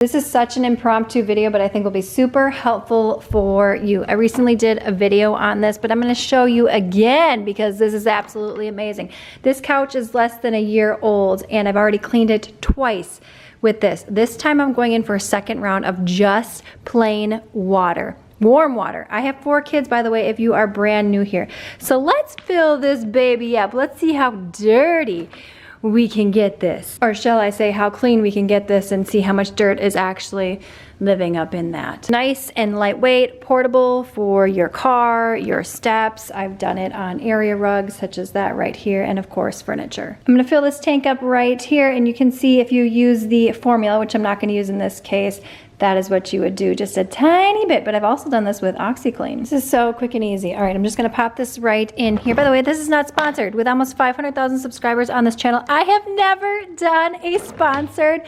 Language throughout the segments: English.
This is such an impromptu video, but I think will be super helpful for you. I recently did a video on this, but I'm gonna show you again because this is absolutely amazing. This couch is less than a year old and I've already cleaned it twice with this. This time I'm going in for a second round of just plain water. Warm water. I have 4 kids, by the way, if you are brand new here. So let's fill this baby up. Let's see how dirty we can get this. Or shall I say how clean we can get this and see how much dirt is actually living up in that. Nice and lightweight, portable for your car, your steps. I've done it on area rugs such as that right here, and of course furniture. I'm gonna fill this tank up right here, and you can see if you use the formula, which I'm not gonna use in this case, that is what you would do, just a tiny bit, but I've also done this with OxyClean. This is so quick and easy. All right, I'm just gonna pop this right in here. By the way, this is not sponsored. With almost 500,000 subscribers on this channel, I have never done a sponsored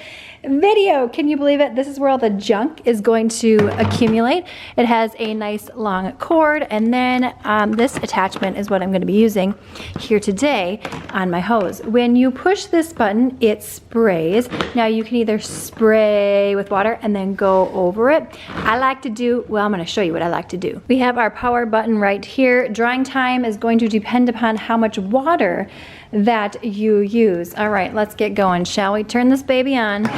video. Can you believe it? This is where all the junk is going to accumulate. It has a nice long cord, and then this attachment is what I'm gonna be using here today on my hose. When you push this button, it sprays. Now you can either spray with water and then go over it. I like to do, well, I'm gonna show you what I like to do. We have our power button right here. Drying time is going to depend upon how much water that you use. All right, let's get going, shall we? Turn this baby on.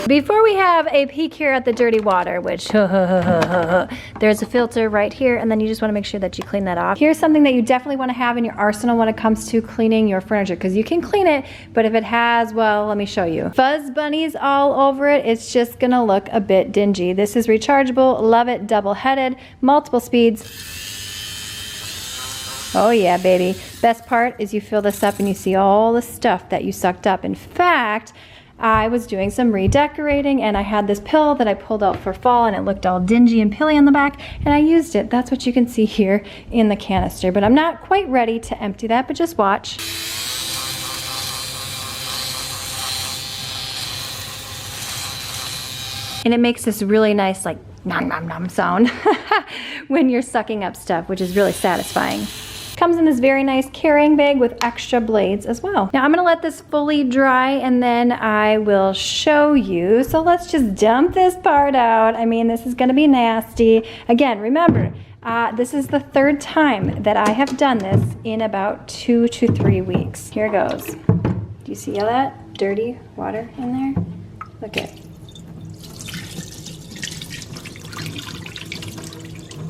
Before we have a peek here at the dirty water, which there's a filter right here, and then you just want to make sure that you clean that off. Here's something that you definitely want to have in your arsenal when it comes to cleaning your furniture, because you can clean it, but if it has, well, let me show you. Fuzz bunnies all over it, it's just gonna look a bit dingy. This is rechargeable, love it, double-headed, multiple speeds. Oh yeah, baby. Best part is you fill this up and you see all the stuff that you sucked up. In fact, I was doing some redecorating and I had this pill that I pulled out for fall and it looked all dingy and pilly on the back, and I used it. That's what you can see here in the canister, but I'm not quite ready to empty that, but just watch. And it makes this really nice like nom nom nom sound when you're sucking up stuff, which is really satisfying. Comes in this very nice carrying bag with extra blades as well. Now I'm gonna let this fully dry and then I will show you. So let's just dump this part out. I mean, this is gonna be nasty. Again, remember, this is the 3rd time that I have done this in about 2 to 3 weeks. Here goes. Do you see all that dirty water in there? Look at it.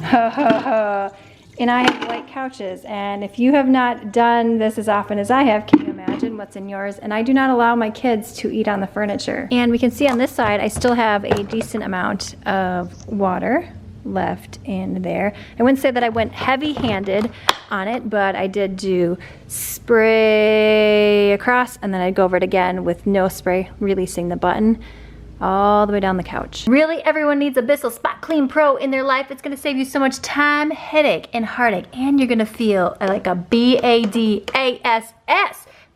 Ha ha ha. And I have white couches, and if you have not done this as often as I have, can you imagine what's in yours? And I do not allow my kids to eat on the furniture. And we can see on this side, I still have a decent amount of water left in there. I wouldn't say that I went heavy-handed on it, but I did do spray across, and then I'd go over it again with no spray, releasing the button all the way down the couch. Really, everyone needs a Bissell Spot Clean Pro in their life. It's gonna save you so much time, headache, and heartache, and you're gonna feel like a BADASS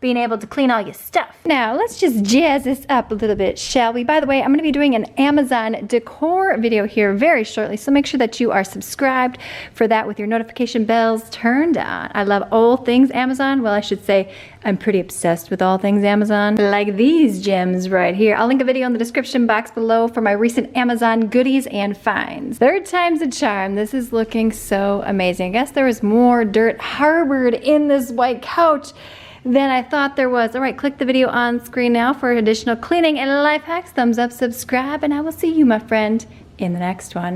being able to clean all your stuff. Now, let's just jazz this up a little bit, shall we? By the way, I'm gonna be doing an Amazon decor video here very shortly, so make sure that you are subscribed for that with your notification bells turned on. I love all things Amazon. Well, I should say I'm pretty obsessed with all things Amazon, like these gems right here. I'll link a video in the description box below for my recent Amazon goodies and finds. 3rd time's a charm. This is looking so amazing. I guess there was more dirt harbored in this white couch than I thought there was. All right, click the video on screen now for additional cleaning and life hacks. Thumbs up, subscribe, and I will see you, my friend, in the next one.